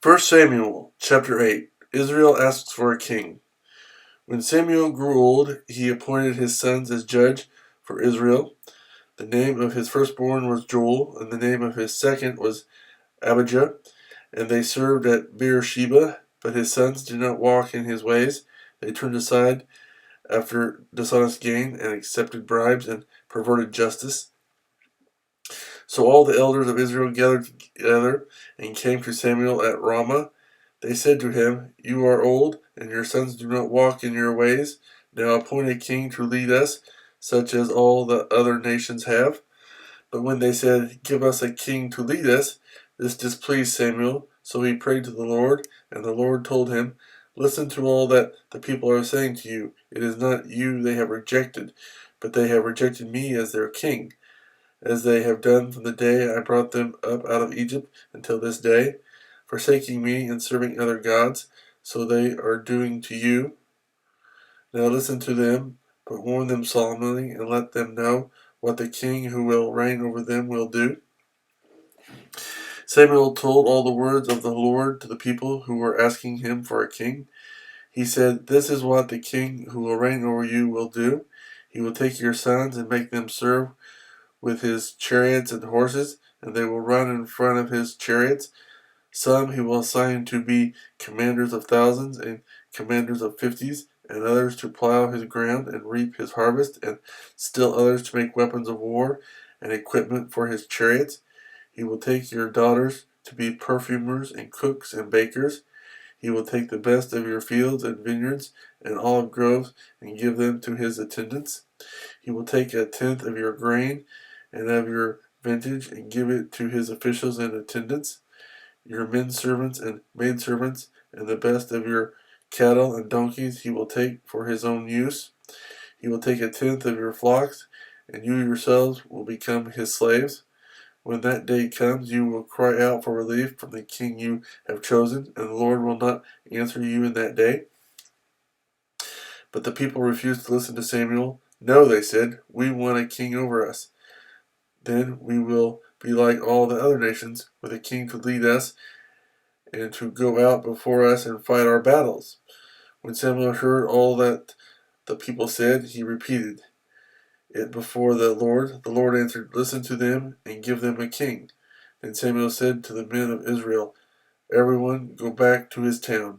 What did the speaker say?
1 Samuel chapter 8. Israel asks for a king. When Samuel grew old, he appointed his sons as judge for Israel. The name of his firstborn was Joel, and the name of his second was Abijah. And they served at Beersheba, but his sons did not walk in his ways. They turned aside after dishonest gain, and accepted bribes, and perverted justice. So all the elders of Israel gathered together and came to Samuel at Ramah. They said to him, "You are old, and your sons do not walk in your ways. Now appoint a king to lead us, such as all the other nations have." But when they said, "Give us a king to lead us," this displeased Samuel. So he prayed to the Lord, and the Lord told him, "Listen to all that the people are saying to you. It is not you they have rejected, but they have rejected me as their king, as they have done from the day I brought them up out of Egypt until this day, forsaking me and serving other gods. So they are doing to you. Now listen to them, but warn them solemnly, and let them know what the king who will reign over them will do." Samuel told all the words of the Lord to the people who were asking him for a king. He said, "This is what the king who will reign over you will do. He will take your sons and make them serve with his chariots and horses, and they will run in front of his chariots. Some he will assign to be commanders of thousands and commanders of fifties, and others to plow his ground and reap his harvest, and still others to make weapons of war and equipment for his chariots. He will take your daughters to be perfumers and cooks and bakers. He will take the best of your fields and vineyards and olive groves and give them to his attendants. He will take a tenth of your grain and of your vintage and give it to his officials and attendants. Your men servants and maid servants, and the best of your cattle and donkeys he will take for his own use. He will take a tenth of your flocks, and you yourselves will become his slaves. When that day comes, you will cry out for relief from the king you have chosen, and the Lord will not answer you in that day." But the people refused to listen to Samuel. "No," they said, "we want a king over us. Then we will be like all the other nations, with a king to lead us and to go out before us and fight our battles." When Samuel heard all that the people said, he repeated it before the Lord. The Lord answered, "Listen to them and give them a king." Then Samuel said to the men of Israel, "Everyone go back to his town."